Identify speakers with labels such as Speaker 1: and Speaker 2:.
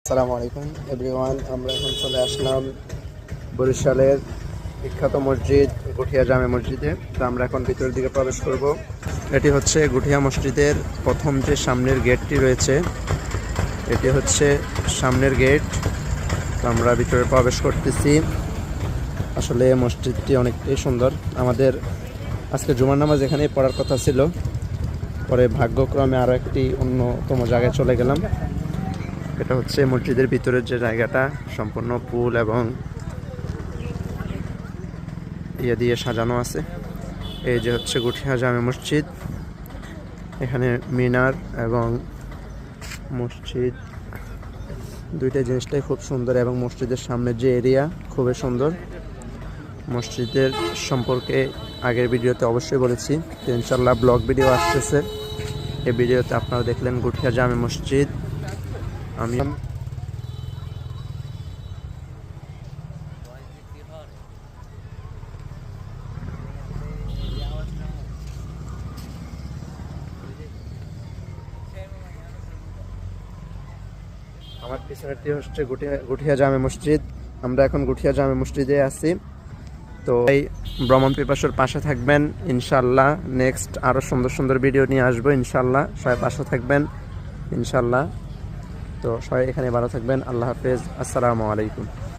Speaker 1: আসসালামু আলাইকুম এভরিওয়ান, আমরা এখন চলে আসলাম বরিশালের বিখ্যাত মসজিদ গুঠিয়া জামে মসজিদে। তো আমরা এখন ভিতরের দিকে প্রবেশ করব। এটি হচ্ছে গুঠিয়া মসজিদের প্রথম যে সামনের গেটটি রয়েছে, এটি হচ্ছে সামনের গেট। তো আমরা ভিতরে প্রবেশ করতেছি। আসলে মসজিদটি অনেকটাই সুন্দর। আমাদের আজকে জুমার নামাজ এখানেই পড়ার কথা ছিল, পরে ভাগ্যক্রমে আরও একটি অন্যতম জায়গায় চলে গেলাম। এটা হচ্ছে মসজিদের ভিতরের যে জায়গাটা, সম্পূর্ণ ফুল এবং ইয়ে দিয়ে সাজানো আছে। এই যে হচ্ছে গুঠিয়া জামে মসজিদ। এখানে মিনার এবং মসজিদ দুইটা জিনিসটাই খুব সুন্দর, এবং মসজিদের সামনের যে এরিয়া খুবই সুন্দর। মসজিদের সম্পর্কে আগের ভিডিওতে অবশ্যই বলেছি, তো ইনশাল্লাহ ব্লগ ভিডিও আসতেছে। এই ভিডিওতে আপনারা দেখলেন গুঠিয়া জামে মসজিদ। আমি আমার পিছনেরটি হচ্ছে গুঠিয়া জামে মসজিদ। আমরা এখন গুঠিয়া জামে মসজিদে আছি। তো এই ভ্রমণ পিপাসুর পাশে থাকবেন ইনশাল্লাহ। নেক্সট আরও সুন্দর সুন্দর ভিডিও নিয়ে আসবো ইনশাল্লাহ। সবাই পাশে থাকবেন ইনশাল্লাহ। তো সবাই এখানে ভালো থাকবেন। আল্লাহ হাফেজ, আসসালামু আলাইকুম।